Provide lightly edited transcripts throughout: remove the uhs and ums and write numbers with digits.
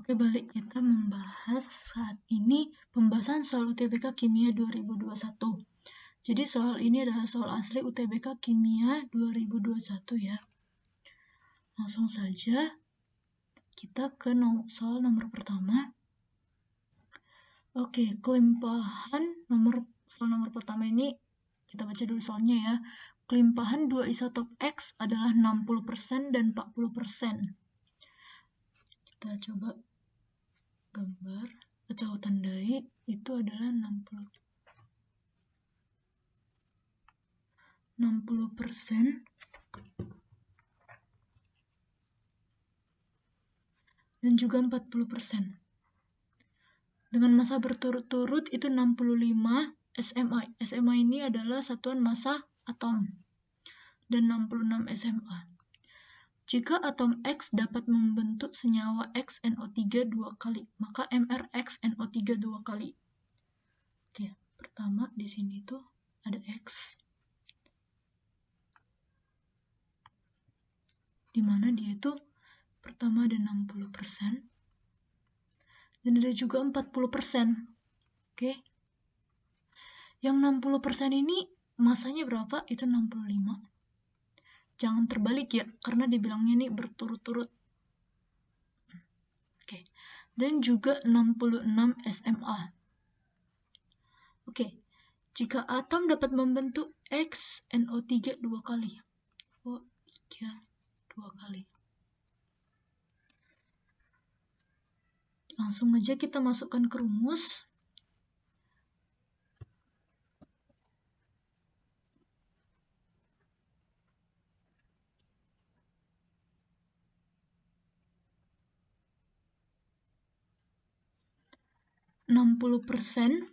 Oke, balik kita membahas saat ini pembahasan soal UTBK Kimia 2021. Jadi soal ini adalah soal asli UTBK Kimia 2021 ya. Langsung saja kita ke soal nomor pertama. Oke, kelimpahan soal nomor pertama ini kita baca dulu soalnya ya. Kelimpahan dua isotop X adalah 60% dan 40%. Kita coba gambar atau tandai, itu adalah 60% dan juga 40%. Dengan massa berturut-turut itu 65 SMI. SMI ini adalah satuan massa atom dan 66 SMA. Jika atom X dapat membentuk senyawa XNO3 2 kali, maka MrXNO3 2 kali. Oke, pertama di sini tuh ada X, di mana dia itu pertama ada 60% dan ada juga 40%. Oke. Yang 60% ini masanya berapa? Itu 65. Jangan terbalik ya, karena dibilangnya ini berturut-turut. Oke. Dan juga 66 SMA. Oke. Jika atom dapat membentuk XNO3 2 kali. O3 2 kali. Langsung aja kita masukkan ke rumus. %60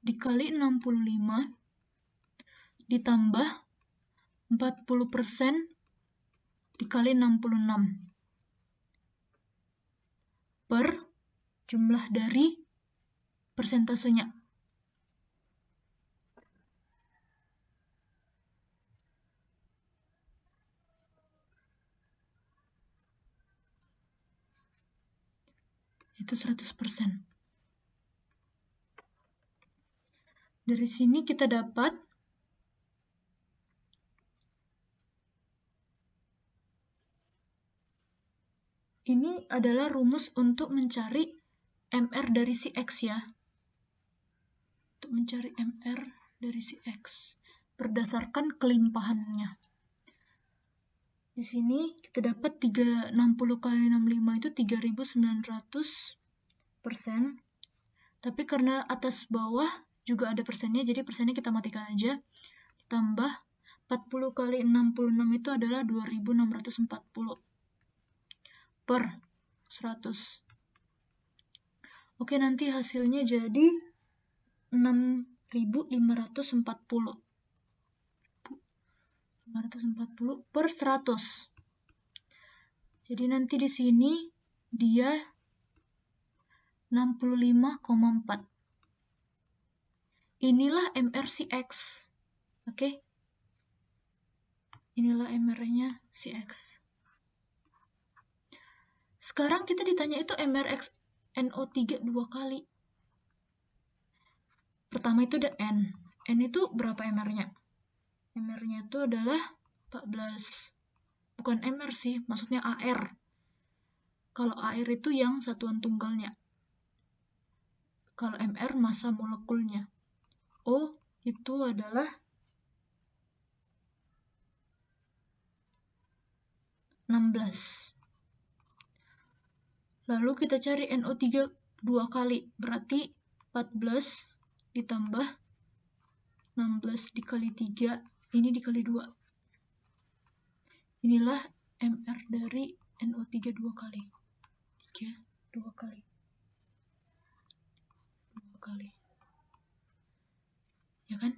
dikali 65 ditambah 40% dikali 66 per jumlah dari persentasenya. Itu 100%. Dari sini kita dapat ini adalah rumus untuk mencari MR dari si X ya. Untuk mencari MR dari si X berdasarkan kelimpahannya. Di sini kita dapat 60 kali 65 itu 3.900%. Tapi karena atas bawah juga ada persennya, jadi persennya kita matikan aja. Ditambah 40 kali 66 itu adalah 2.640 per 100. Oke, nanti hasilnya jadi 6.540. 540 per 100. Jadi nanti di sini dia 65,4. Inilah MrCX. Oke. Inilah MR-nya CX. Sekarang kita ditanya itu MrXNO3 2 kali. Pertama itu ada N. N itu berapa MR-nya? MR-nya itu adalah 14. Bukan MR sih, maksudnya AR. Kalau AR itu yang satuan tunggalnya. Kalau MR massa molekulnya. O itu adalah 16. Lalu kita cari NO3 2 kali, berarti 14 ditambah 16 dikali 3, ini dikali 2. Inilah MR dari NO3 2 kali. 2 kali. Ya kan?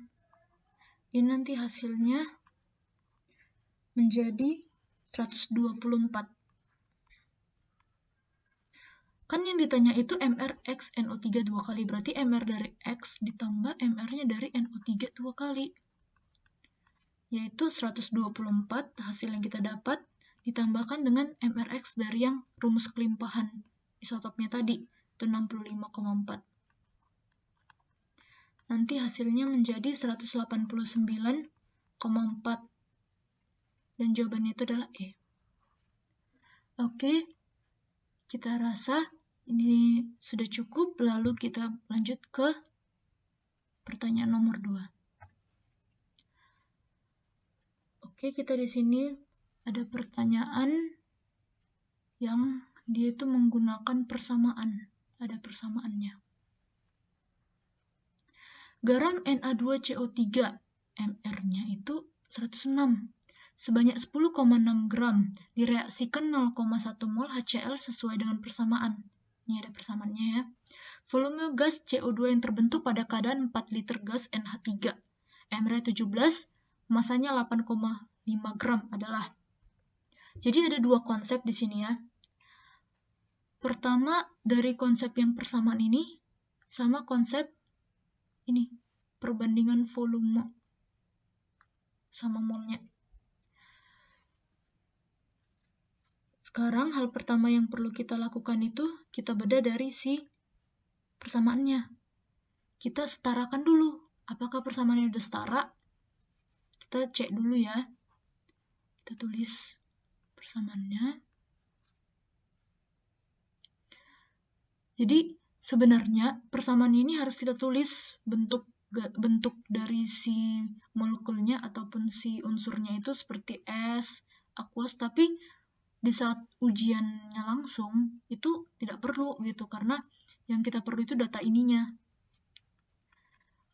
Ini nanti hasilnya menjadi 124. Kan yang ditanya itu MrXNO3 2 kali, berarti MR dari X ditambah MR-nya dari NO3 2 kali. Yaitu 124 hasil yang kita dapat, ditambahkan dengan MRX dari yang rumus kelimpahan isotopnya tadi, itu 65,4. Nanti hasilnya menjadi 189,4. Dan jawabannya itu adalah E. Oke, kita rasa ini sudah cukup, lalu kita lanjut ke pertanyaan nomor 2. Oke, kita di sini ada pertanyaan yang dia itu menggunakan persamaan. Ada persamaannya. Garam Na2CO3 mR-nya itu 106. Sebanyak 10,6 gram direaksikan 0,1 mol HCl sesuai dengan persamaan. Ini ada persamaannya ya. Volume gas CO2 yang terbentuk pada keadaan 4 liter gas NH3. mR 17, masanya 8,5 gram adalah. Jadi ada dua konsep di sini ya. Pertama, dari konsep yang persamaan ini sama konsep ini, perbandingan volume sama molnya. Sekarang hal pertama yang perlu kita lakukan itu kita bedah dari si persamaannya. Kita setarakan dulu. Apakah persamaannya udah setara? Kita cek dulu ya. Kita tulis persamaannya. Jadi sebenarnya persamaan ini harus kita tulis bentuk dari si molekulnya ataupun si unsurnya itu seperti S, aqueous, tapi di saat ujiannya langsung itu tidak perlu gitu, karena yang kita perlu itu data ininya.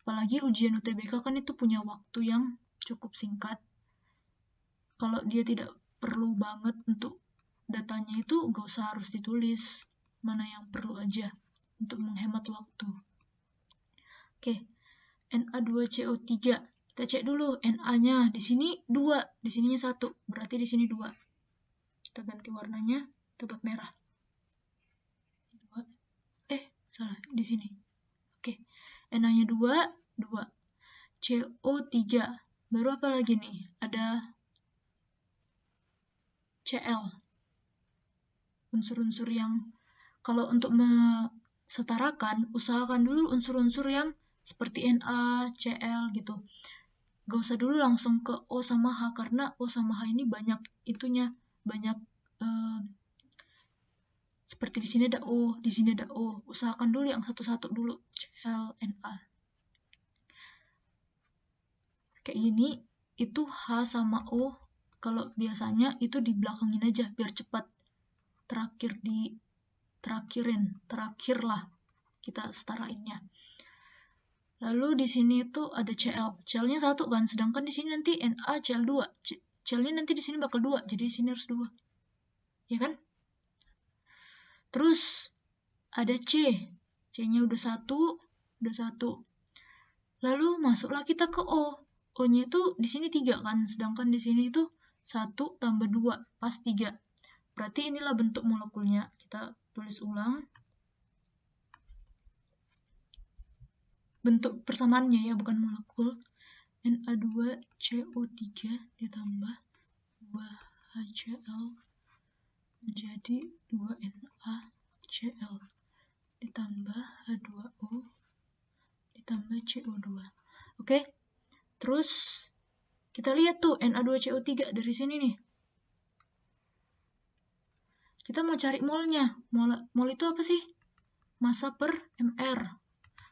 Apalagi ujian UTBK kan itu punya waktu yang cukup singkat. Kalau dia tidak perlu banget untuk datanya itu gak usah harus ditulis, mana yang perlu aja untuk menghemat waktu. Oke, Na2CO3. Kita cek dulu Na-nya di sini 2, di sininya 1, berarti di sini 2. Kita ganti warnanya, kita buat merah. 2. Salah, di sini. Oke. Na-nya 2, 2. CO3. Baru apa lagi nih? Ada Cl. Unsur-unsur yang kalau untuk setarakan, usahakan dulu unsur-unsur yang seperti Na, Cl gitu. Gak usah dulu langsung ke O sama H, karena O sama H ini banyak itunya, banyak seperti di sini ada O, di sini ada O. Usahakan dulu yang satu-satu dulu, Cl, Na. Kayak gini, itu H sama O, kalau biasanya itu dibelakangin aja, biar cepat. Terakhirlah kita setarainnya. Lalu di sini itu ada Cl. Cl-nya 1 kan, sedangkan di sini nanti Na Cl2. Cl-nya nanti di sini bakal 2, jadi di sini harus 2. Ya kan? Terus ada C. C-nya udah 1. Lalu masuklah kita ke O. O-nya itu di sini 3 kan, sedangkan di sini itu 1 tambah 2, pas 3. Berarti inilah bentuk molekulnya. Kita tulis ulang. Bentuk persamaannya ya, bukan molekul. Na2CO3 ditambah 2HCl menjadi 2NaCl ditambah H2O ditambah CO2. Oke? Terus kita lihat tuh Na2CO3 dari sini nih. Kita mau cari molnya. Mol itu apa sih? Massa per mR.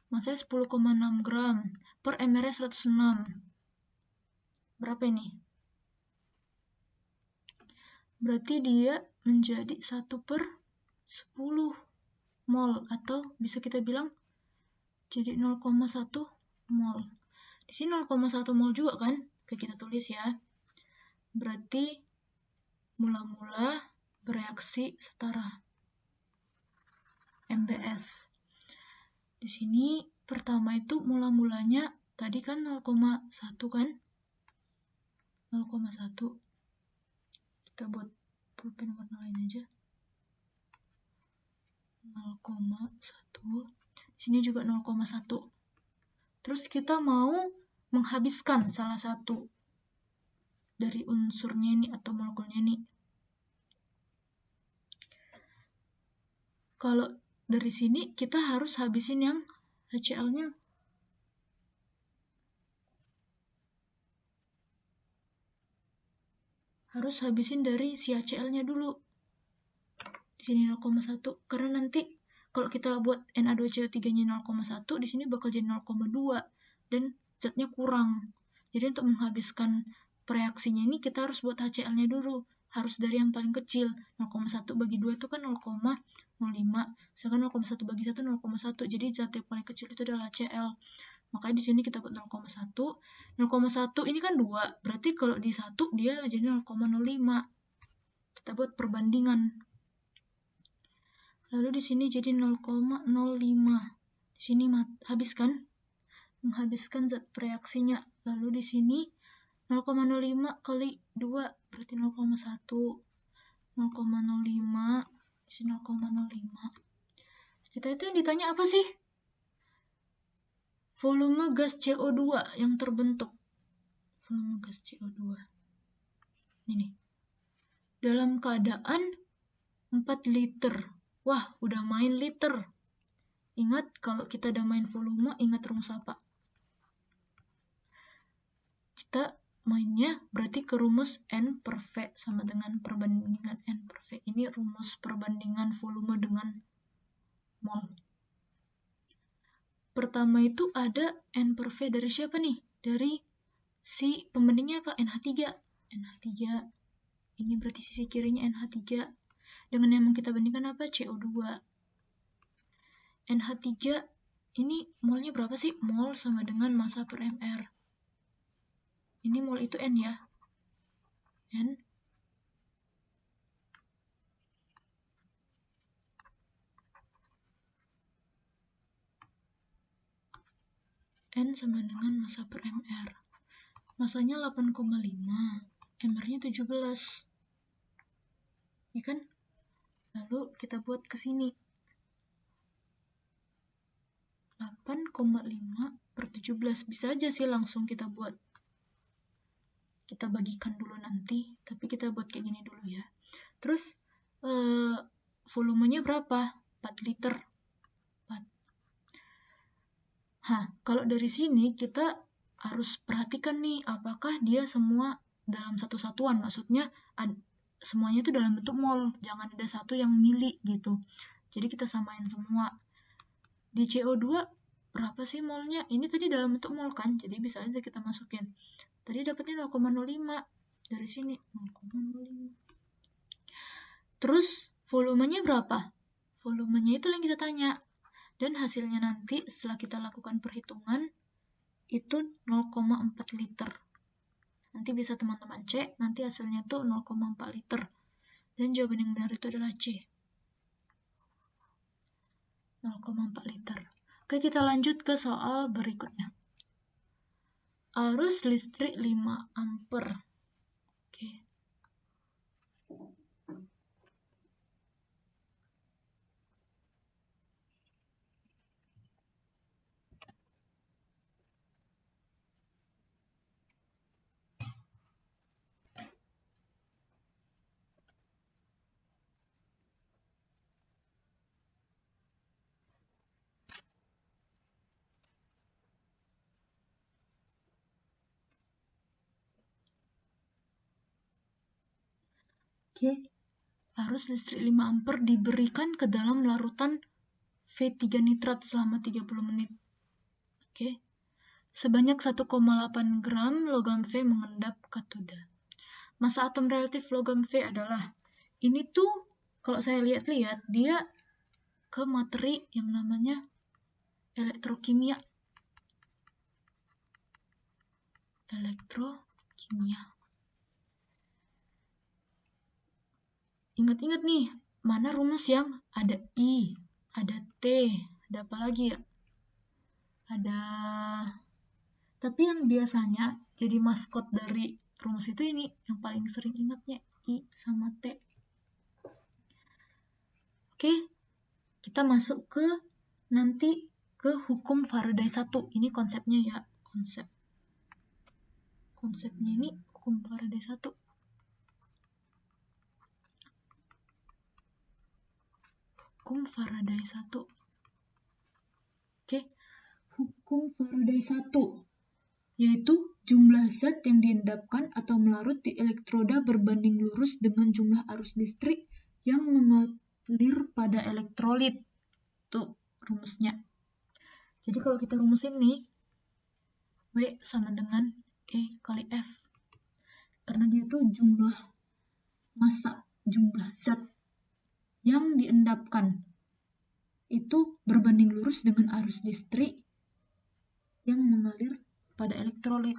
Massanya 10,6 gram per mR 106. Berapa ini? Berarti dia menjadi 1 per 10 mol, atau bisa kita bilang jadi 0,1 mol. Di sini 0,1 mol juga kan? Oke, kita tulis ya. Berarti mula-mula bereaksi setara. MBS. Di sini pertama itu mula-mulanya tadi kan 0,1 kan? 0,1. Kita buat pulpen warna lain aja. 0,1. Di sini juga 0,1. Terus kita mau menghabiskan salah satu dari unsurnya ini atau molekulnya ini. Kalau dari sini kita harus habisin yang HCl-nya. Harus habisin dari si HCl-nya dulu. Di sini 0,1. Karena nanti kalau kita buat Na2CO3-nya 0,1, di sini bakal jadi 0,2. Dan zatnya kurang. Jadi untuk menghabiskan reaksinya ini kita harus buat HCl-nya dulu. Harus dari yang paling kecil. 0,1 bagi 2 itu kan 0,05. Sedangkan 0,1 bagi 1 0,1. Jadi zat yang paling kecil itu adalah HCl. Makanya di sini kita buat 0,1. 0,1 ini kan 2. Berarti kalau di 1 dia jadi 0,05. Kita buat perbandingan. Lalu di sini jadi 0,05. Di sini habis kan? Menghabiskan zat reaksinya. Lalu di sini 0,05 kali 2 berarti 0,1. 0,05 di sini 0,05. Kita itu yang ditanya apa sih? Volume gas CO2 yang terbentuk. Volume gas CO2. Ini. Dalam keadaan 4 liter. Wah, udah main liter. Ingat, kalau kita udah main volume, ingat rumus apa? Kita mainnya berarti ke rumus N per V sama dengan perbandingan N per V. Ini rumus perbandingan volume dengan mol. Pertama itu ada N per V dari siapa nih? Dari si pembandingnya apa? NH3. NH3. Ini berarti sisi kirinya NH3. Dengan yang mau kita bandingkan apa? CO2. NH3 ini molnya berapa sih? Mol sama dengan massa per mR. Ini mol itu N ya. N. N sama dengan massa per mR. Massanya 8,5. mR-nya 17. Ya kan? Lalu kita buat ke sini. 8,5 per 17. Bisa aja sih langsung kita buat. Kita bagikan dulu nanti, tapi kita buat kayak gini dulu ya. Terus, volumenya berapa? 4 liter. 4. Kalau dari sini kita harus perhatikan nih, apakah dia semua dalam satu satuan. Maksudnya, semuanya itu dalam bentuk mol. Jangan ada satu yang mili gitu. Jadi kita samain semua. Di CO2 berapa sih molnya? Ini tadi dalam bentuk mol kan, jadi bisa aja kita masukin. Tadi dapatnya 0,05. Dari sini 0,05. Terus volumenya berapa? Volumenya itu yang kita tanya. Dan hasilnya nanti setelah kita lakukan perhitungan itu 0,4 liter. Nanti bisa teman-teman cek, nanti hasilnya itu 0,4 liter. Dan jawaban yang benar itu adalah C. 0,4 liter. Oke, kita lanjut ke soal berikutnya. Arus listrik 5 ampere. Oke. Arus listrik 5 ampere diberikan ke dalam larutan V3 nitrat selama 30 menit. Oke. Sebanyak 1,8 gram logam V mengendap katoda. Massa atom relatif logam V adalah, ini tuh kalau saya lihat-lihat dia ke materi yang namanya elektrokimia. Ingat-ingat nih, mana rumus yang ada I, ada T, ada apa lagi ya? Tapi yang biasanya jadi maskot dari rumus itu ini, yang paling sering ingatnya I sama T. Oke, kita masuk ke nanti ke hukum Faraday 1. Ini konsepnya ya, konsepnya ini hukum Faraday 1. hukum Faraday 1. Oke, hukum Faraday 1 yaitu jumlah zat yang diendapkan atau melarut di elektroda berbanding lurus dengan jumlah arus listrik yang mengalir pada elektrolit. Tuh rumusnya. Jadi kalau kita rumusin nih, W sama dengan E kali F. Karena dia tuh jumlah massa, jumlah zat yang diendapkan itu berbanding lurus dengan arus listrik yang mengalir pada elektrolit.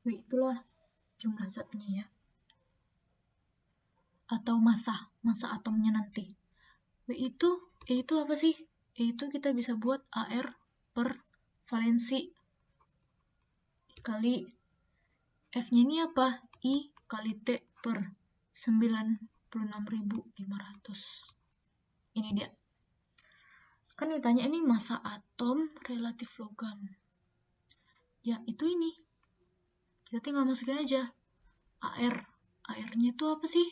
W itulah jumlah zatnya ya. Atau massa atomnya nanti. E itu apa sih? E itu kita bisa buat AR per valensi kali F-nya ini apa? I kali T per 96.500. Ini dia. Kan ditanya ini massa atom relatif logam. Ya, itu ini. Kita tinggal masukin aja. AR. AR-nya itu apa sih?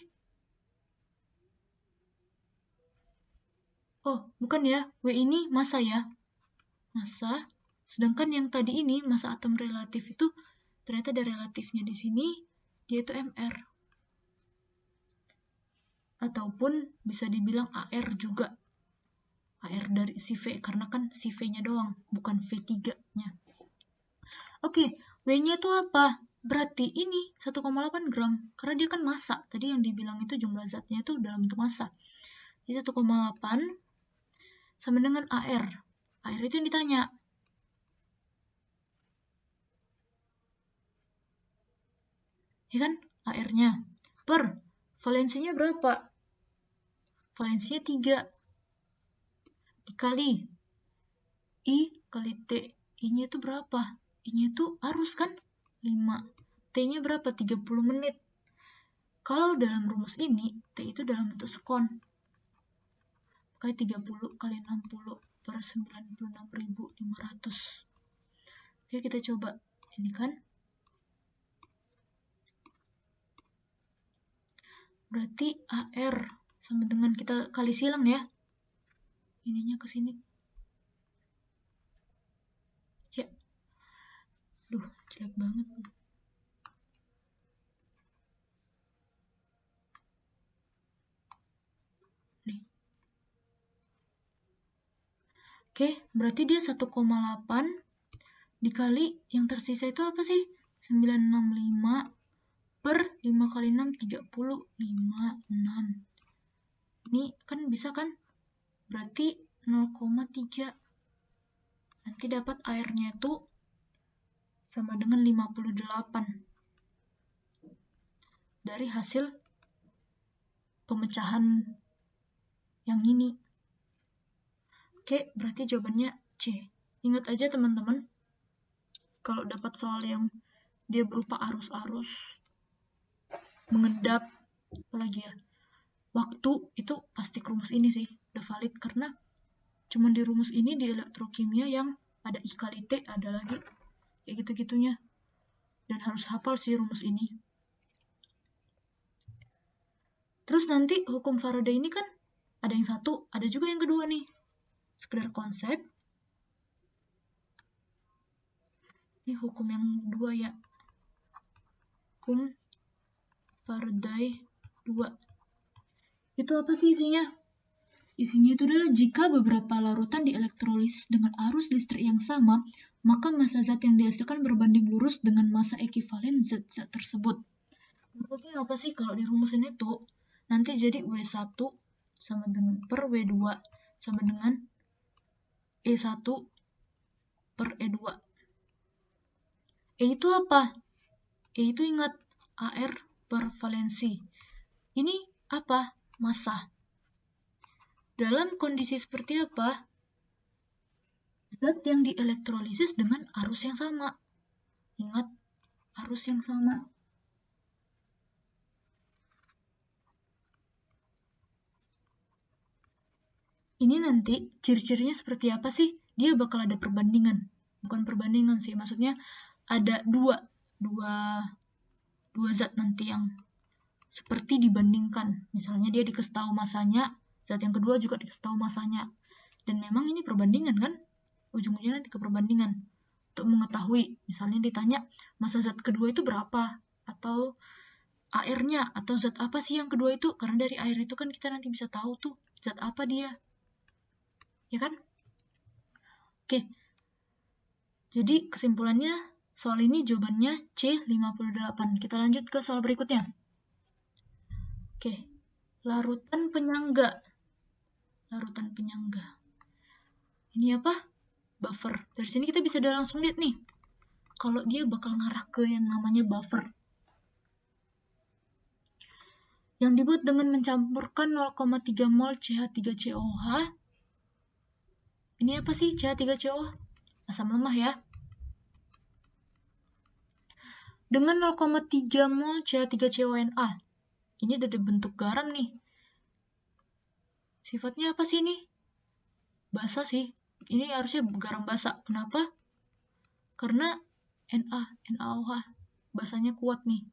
Oh, bukan ya. W ini massa ya. Massa. Sedangkan yang tadi ini, massa atom relatif itu ternyata ada relatifnya di sini, dia itu MR. Ataupun bisa dibilang AR juga. AR dari si V, karena kan si V-nya doang, bukan V3-nya. Oke, W-nya itu apa? Berarti ini 1,8 gram, karena dia kan massa. Tadi yang dibilang itu jumlah zatnya itu dalam bentuk massa. Jadi 1,8 sama dengan AR. AR itu yang ditanya. Ya kan? AR-nya. Per, valensinya berapa? Valensinya 3. Dikali I kali T. I-nya itu berapa? I-nya itu arus kan? 5. T-nya berapa? 30 menit. Kalau dalam rumus ini, T itu dalam bentuk sekon. Kayak 30 kali 60 per 96.500. Oke, kita coba. Ini kan. Berarti AR sama dengan kita kali silang ya. Ininya ke sini. Ya. Duh, jelek banget. Nih. Oke, berarti dia 1,8 dikali yang tersisa itu apa sih? 965 per 5 kali 6, 30, 56. Ini kan bisa kan? Berarti 0,3. Nanti dapat airnya itu sama dengan 58. Dari hasil pemecahan yang ini. Oke, berarti jawabannya C. Ingat aja teman-teman, kalau dapat soal yang dia berupa arus-arus, mengendap, apalagi ya, waktu, itu pasti ke rumus ini sih, udah valid, karena cuma di rumus ini di elektrokimia yang ada I kali T, ada lagi kayak gitu-gitunya, dan harus hafal sih rumus ini. Terus nanti hukum Faraday ini kan ada yang satu, ada juga yang kedua nih, sekedar konsep. Ini hukum yang kedua ya, hukum Faraday 2. Itu apa sih isinya? Isinya itu adalah jika beberapa larutan dielektrolisis dengan arus listrik yang sama, maka massa zat yang dihasilkan berbanding lurus dengan massa ekivalen zat-zat tersebut. Maksudnya apa sih kalau dirumusin itu? Nanti jadi W1 sama dengan per W2 sama dengan E1 per E2. E itu apa? E itu ingat AR per valensi. Ini apa? Massa. Dalam kondisi seperti apa? Zat yang dielektrolisis dengan arus yang sama. Ingat, arus yang sama. Ini nanti ciri-cirinya seperti apa sih? Dia bakal ada perbandingan. Bukan perbandingan sih, maksudnya ada dua zat nanti yang seperti dibandingkan. Misalnya dia dikasih tahu masanya Zat yang kedua juga dikasih tahu masanya. Dan memang ini perbandingan kan? Ujung-ujungnya nanti ke perbandingan. Untuk mengetahui, misalnya ditanya massa zat kedua itu berapa? Atau airnya, atau zat apa sih yang kedua itu? Karena dari air itu kan kita nanti bisa tahu tuh zat apa dia. Ya kan? Oke. Jadi kesimpulannya soal ini jawabannya C58. Kita lanjut ke soal berikutnya. Oke. Larutan penyangga. Larutan penyangga. Ini apa? Buffer. Dari sini kita bisa langsung lihat nih. Kalau dia bakal ngarah ke yang namanya buffer. Yang dibuat dengan mencampurkan 0,3 mol CH3COH. Ini apa sih CH3COH? Asam lemah ya. Dengan 0,3 mol CH3CONA. Ini udah bentuk garam nih. Sifatnya apa sih ini? Basa sih. Ini harusnya garam basa. Kenapa? Karena NaOH. Basanya kuat nih.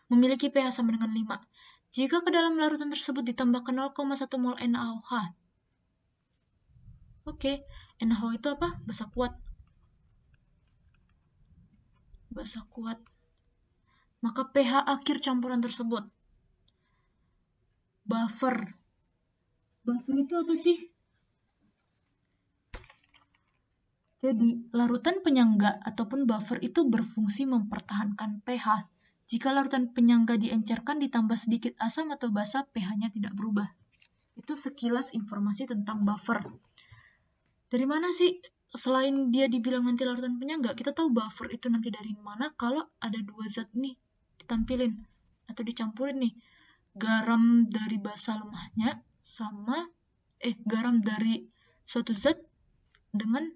Memiliki pH sama dengan 5. Jika ke dalam larutan tersebut ditambahkan 0,1 mol NaOH. Oke, NaOH itu apa? Basa kuat. Basa kuat. Maka pH akhir campuran tersebut. Buffer. Buffer itu apa sih? Jadi, larutan penyangga ataupun buffer itu berfungsi mempertahankan pH. Jika larutan penyangga diencerkan ditambah sedikit asam atau basa, pH-nya tidak berubah. Itu sekilas informasi tentang buffer. Dari mana sih? Selain dia dibilang nanti larutan penyangga, kita tahu buffer itu nanti dari mana kalau ada dua zat nih ditampilin atau dicampurin nih. Garam dari basa lemahnya sama garam dari suatu zat dengan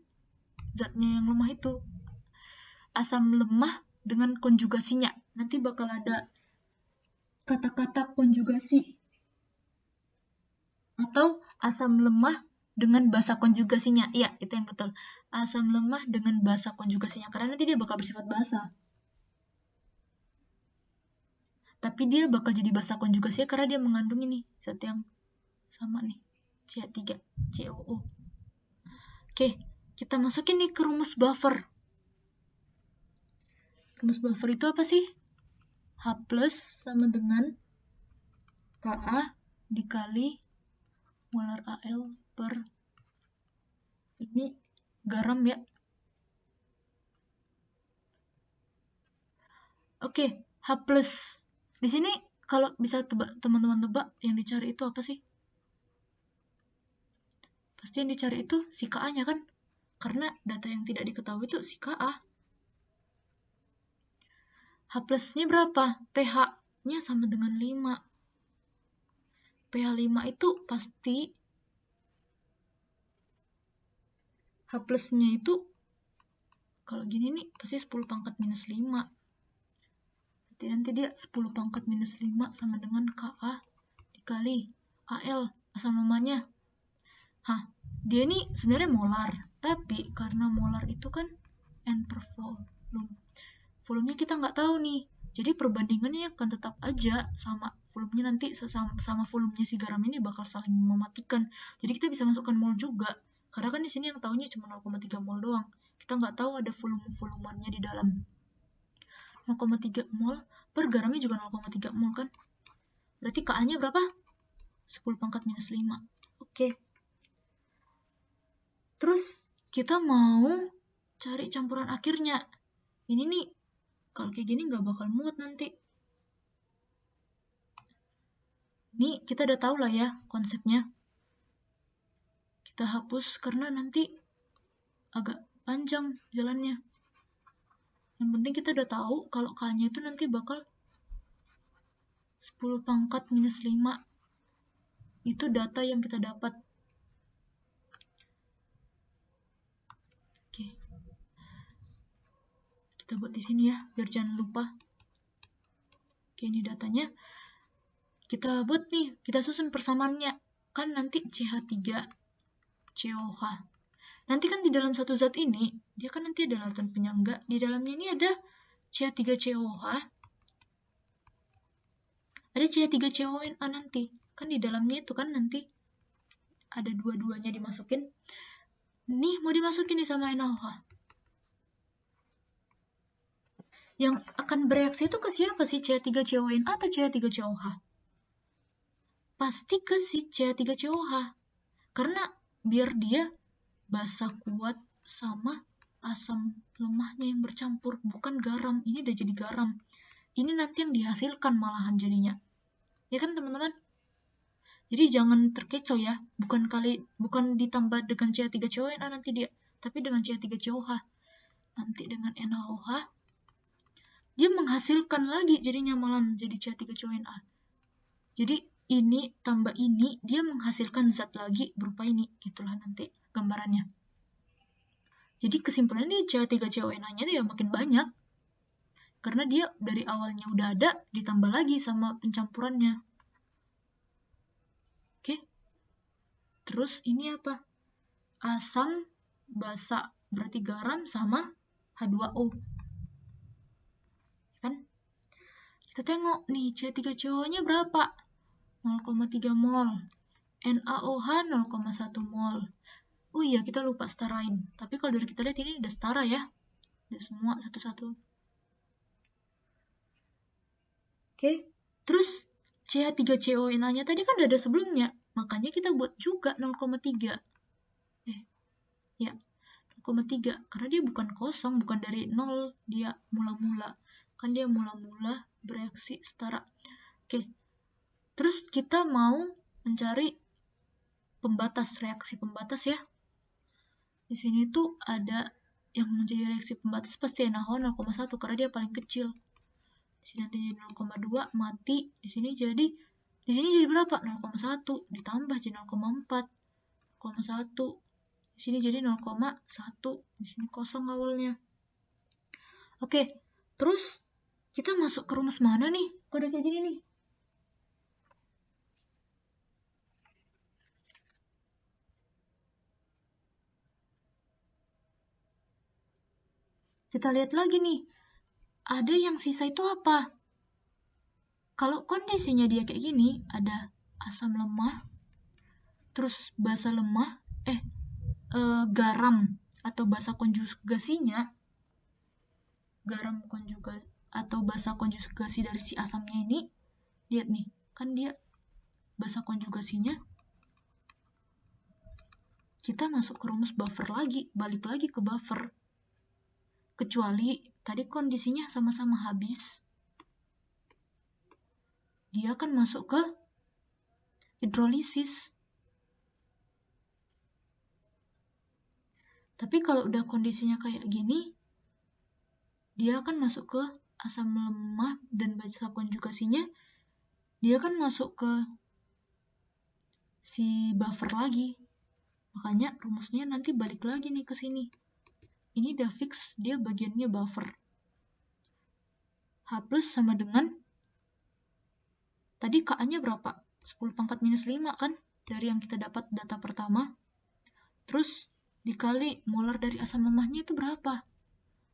zatnya yang lemah itu. Asam lemah dengan konjugasinya. Nanti bakal ada kata-kata konjugasi. Atau asam lemah dengan basa konjugasinya. Iya, itu yang betul. Asam lemah dengan basa konjugasinya. Karena nanti dia bakal bersifat basa. Tapi dia bakal jadi basa konjugasinya karena dia mengandung ini. Zat yang sama nih. CH3, COO. Oke, kita masukin nih ke rumus buffer. Rumus buffer itu apa sih? H plus sama dengan Ka dikali molar Al per ini garam ya. Oke, H plus. Di sini kalau bisa teman-teman tebak yang dicari itu apa sih? Pasti yang dicari itu si Ka-nya kan? Karena data yang tidak diketahui itu si Ka. H plusnya berapa? pH-nya sama dengan 5. pH 5 itu pasti H plusnya itu kalau gini nih pasti 10 pangkat minus 5. Berarti nanti dia 10 pangkat minus 5 sama dengan Ka dikali Al, asam lemahnya. Dia ini sebenarnya molar, tapi karena molar itu kan N per volume. Volumenya kita nggak tahu nih. Jadi perbandingannya akan tetap aja sama volumenya nanti sama volumenya si garam ini bakal saling mematikan. Jadi kita bisa masukkan mol juga. Karena kan di sini yang tahunya cuma 0,3 mol doang. Kita nggak tahu ada volume-volumenya di dalam. 0,3 mol per garamnya juga 0,3 mol kan. Berarti Ka-nya berapa? 10 pangkat minus 5. Oke. Terus kita mau cari campuran akhirnya. Ini nih, kalau kayak gini nggak bakal muat nanti. Ini kita udah tahu lah ya konsepnya. Kita hapus karena nanti agak panjang jalannya. Yang penting kita udah tahu kalau K-nya itu nanti bakal 10 pangkat minus 5. Itu data yang kita dapat. Oke. Kita buat di sini ya, biar jangan lupa. Oke, ini datanya. Kita buat nih, kita susun persamaannya. Kan nanti CH3COH. Nanti kan di dalam satu zat ini, dia kan nanti ada larutan penyangga. Di dalamnya ini ada CH3COH. Ada CH3CONA nanti. Kan di dalamnya itu kan nanti ada dua-duanya dimasukin. Nih mau dimasukin nih sama NaOH. Yang akan bereaksi itu ke siapa sih? CH3CONA atau CH3COH? Pasti ke si CH3COH. Karena biar dia basa kuat sama asam lemahnya yang bercampur, bukan garam. Ini udah jadi garam. Ini nanti yang dihasilkan malahan jadinya. Ya kan teman-teman? Jadi jangan terkecoh ya. Bukan ditambah dengan CH3CONA nanti dia, tapi dengan CH3COH. Nanti dengan NaOH dia menghasilkan lagi jadinya malahan jadi CH3CONA. Jadi ini tambah ini, dia menghasilkan zat lagi berupa ini, gitulah nanti gambarannya. Jadi kesimpulannya CH3CONA-nya dia makin banyak, karena dia dari awalnya udah ada, ditambah lagi sama pencampurannya. Oke? Terus ini apa? Asam basa, berarti garam sama H2O. Kan? Kita tengok nih, CH3COO-nya berapa? 0,3 mol. NaOH 0,1 mol. Oh iya, kita lupa setarain. Tapi kalau dari kita lihat ini udah setara ya. Udah semua satu-satu. Oke. Terus CH3CONA-nya tadi kan udah ada sebelumnya. Makanya kita buat juga 0,3. Ya. 0,3. Karena dia bukan kosong, bukan dari 0. Dia mula-mula. Kan dia mula-mula bereaksi setara. Oke. Terus kita mau mencari pembatas, reaksi pembatas ya. Di sini tuh ada yang menjadi reaksi pembatas pasti NaOH 0,1 karena dia paling kecil. Di sini nanti jadi 0,2 mati. Di sini jadi berapa? 0,1 ditambah jadi 0,4. 0,1. Di sini jadi 0,1. Di sini kosong awalnya. Oke, terus kita masuk ke rumus mana nih? Kok udah kayak gini nih? Kita lihat lagi nih, ada yang sisa itu apa? Kalau kondisinya dia kayak gini, ada asam lemah, terus basa lemah, garam atau basa konjugasinya, garam konjugasi atau basa konjugasi dari si asamnya ini, lihat nih, kan dia basa konjugasinya, kita masuk ke rumus buffer lagi, balik lagi ke buffer. Kecuali tadi kondisinya sama-sama habis, dia akan masuk ke hidrolisis. Tapi kalau udah kondisinya kayak gini, dia akan masuk ke asam lemah dan basa konjugasinya, dia akan masuk ke si buffer lagi. Makanya rumusnya nanti balik lagi nih ke sini. Ini udah fix, dia bagiannya buffer. H plus sama dengan, tadi Ka-nya berapa? 10 pangkat minus 5 kan? Dari yang kita dapat data pertama. Terus dikali molar dari asam lemahnya itu berapa?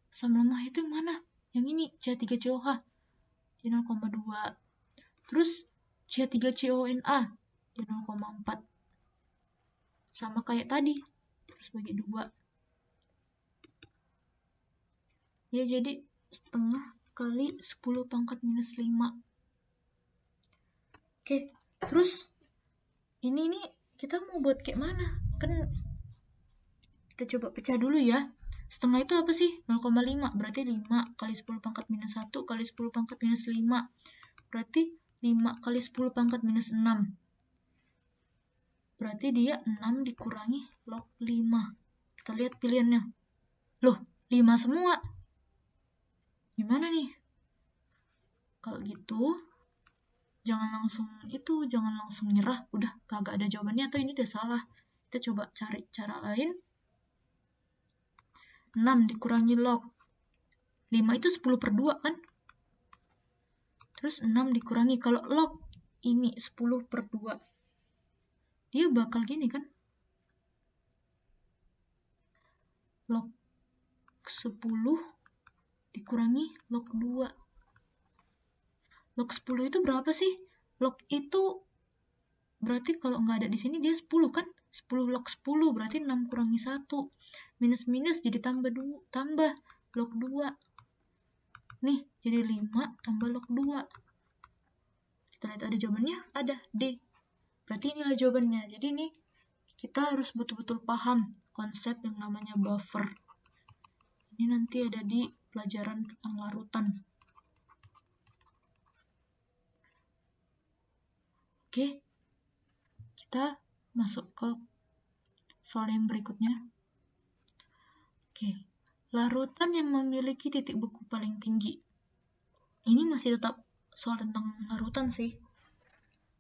Asam lemah itu yang mana? Yang ini, CH3COH. Dia 0,2. Terus CH3CONA, dia 0,4. Sama kayak tadi. Terus bagi 2. Ya jadi setengah kali 10 pangkat minus 5. Oke, terus ini nih kita mau buat kayak mana? Kan kita coba pecah dulu ya. Setengah itu apa sih? 0,5. Berarti 5 kali 10 pangkat minus 1 kali 10 pangkat minus 5. Berarti 5 kali 10 pangkat minus 6. Berarti dia 6 dikurangi log 5. Kita lihat pilihannya. Loh, 5 semua. Gimana nih? Kalau gitu, jangan langsung nyerah. Udah kagak ada jawabannya atau ini udah salah. Kita coba cari cara lain. 6 dikurangi log 5 itu 10 per 2 kan? Terus 6 dikurangi, kalau log ini 10 per 2, dia bakal gini kan? Log 10 dikurangi log 2. Log 10 itu berapa sih? Log itu berarti kalau nggak ada di sini dia 10 kan? 10 log 10 berarti 6 kurangi 1. Minus jadi tambah log 2. Nih, jadi 5 tambah log 2. Kita lihat ada jawabannya, ada D. Berarti inilah jawabannya. Jadi nih, kita harus betul-betul paham konsep yang namanya buffer. Ini nanti ada di pelajaran tentang larutan. Oke, kita masuk ke soal yang berikutnya. Oke, larutan yang memiliki titik beku paling tinggi. Ini masih tetap soal tentang larutan sih.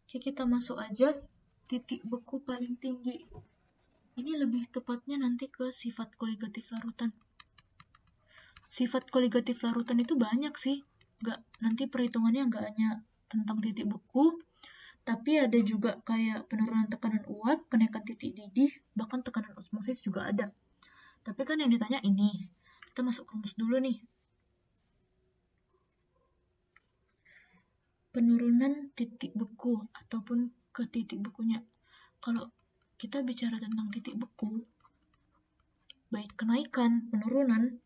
Oke, kita masuk aja titik beku paling tinggi. Ini lebih tepatnya nanti ke sifat koligatif larutan. Sifat koligatif larutan itu banyak sih. Nanti perhitungannya nggak hanya tentang titik beku, tapi ada juga kayak penurunan tekanan uap, kenaikan titik didih, bahkan tekanan osmosis juga ada. Tapi kan yang ditanya ini. Kita masuk rumus dulu nih. Penurunan titik beku ataupun ke titik bekunya. Kalau kita bicara tentang titik beku, baik kenaikan, penurunan,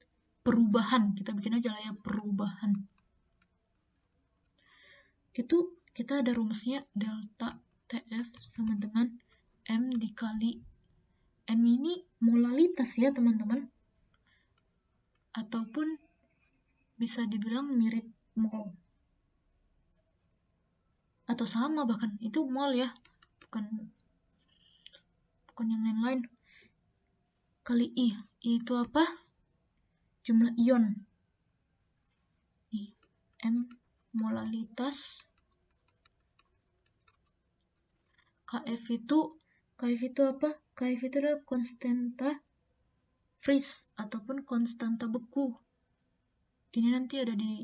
perubahan, kita bikin aja lah ya perubahan. Itu kita ada rumusnya delta TF sama dengan M dikali M ini molalitas ya teman-teman, ataupun bisa dibilang mirip mol atau sama, bahkan itu mol ya, bukan yang lain-lain. Kali I itu apa? Jumlah ion. M molalitas. KF itu apa? KF itu adalah konstanta freeze ataupun konstanta beku. Ini nanti ada di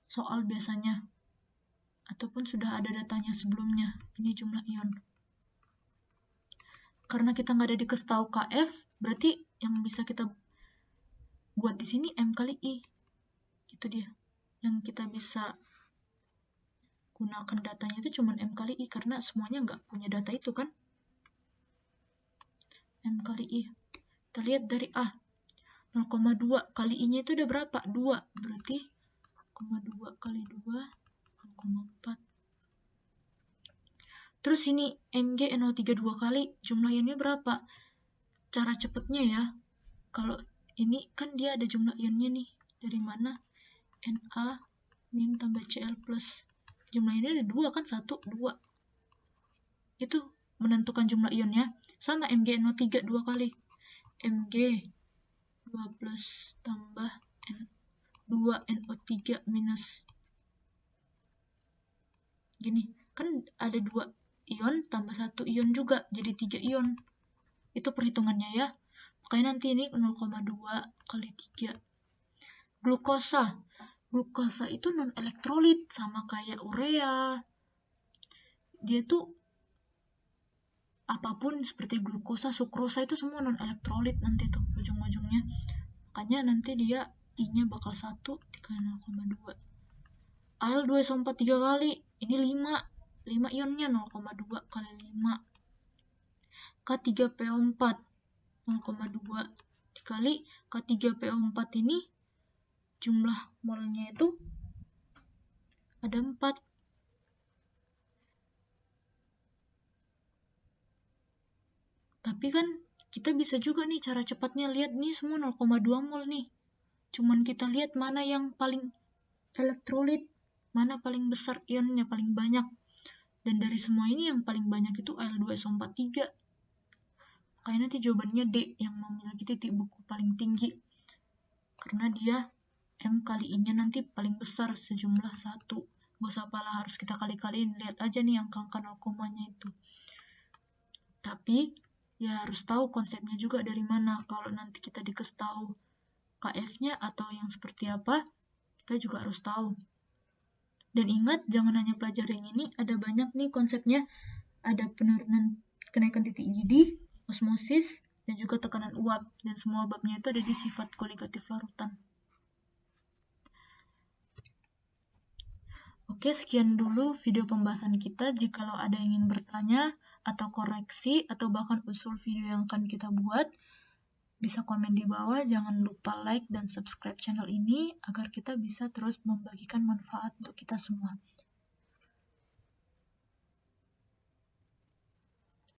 soal biasanya, ataupun sudah ada datanya sebelumnya. Ini jumlah ion. Karena kita nggak ada dikasih tahu KF, berarti yang bisa kita buat di sini M kali I. Itu dia. Yang kita bisa gunakan datanya itu cuma M kali I, karena semuanya nggak punya data itu kan. M kali I. Kita lihat dari A. 0,2 kali I-nya itu udah berapa? 2. Berarti 0,2 kali 2, 0,4. Terus ini MgNO3 2 kali, jumlah ionnya berapa? Cara cepatnya ya, kalau ini kan dia ada jumlah ionnya nih. Dari mana? Na min tambah Cl plus. Jumlah ionnya ada 2 kan? 1, 2. Itu menentukan jumlah ionnya. Sama MgNO3 2 kali. Mg 2 plus tambah 2 NO3 minus. Gini, kan ada 2 ion tambah 1 ion juga, jadi 3 ion. Itu perhitungannya ya. Makanya nanti ini 0,2 kali 3. Glukosa itu non-elektrolit, sama kayak urea. Dia tuh apapun seperti glukosa, sukrosa itu semua non-elektrolit nanti tuh ujung-ujungnya. Makanya nanti dia I-nya bakal 1 dikali 0,2. Al2SO4 3 kali, ini 5 ionnya 0,2 kali 5. K3PO4 0,2 dikali K3PO4 ini jumlah molnya itu ada 4. Tapi kan kita bisa juga nih cara cepatnya lihat nih semua 0,2 mol nih. Cuman kita lihat mana yang paling elektrolit, mana paling besar ionnya, paling banyak. Dan dari semua ini yang paling banyak itu Al2SO4 3. Makanya nanti jawabannya D, yang memiliki titik beku paling tinggi. Karena dia M kali I-nya nanti paling besar sejumlah 1. Gak usah apalah harus kita kali-kaliin, lihat aja nih angka-angka 0,-nya itu. Tapi ya harus tahu konsepnya juga dari mana. Kalau nanti kita dikasih tahu KF-nya atau yang seperti apa, kita juga harus tahu. Dan ingat, jangan hanya pelajari yang ini, ada banyak nih konsepnya. Ada penurunan kenaikan titik didih, osmosis, dan juga tekanan uap. Dan semua babnya itu ada di sifat koligatif larutan. Oke, sekian dulu video pembahasan kita. Jikalau ada yang ingin bertanya atau koreksi atau bahkan usul video yang akan kita buat, bisa komen di bawah. Jangan lupa like dan subscribe channel ini agar kita bisa terus membagikan manfaat untuk kita semua.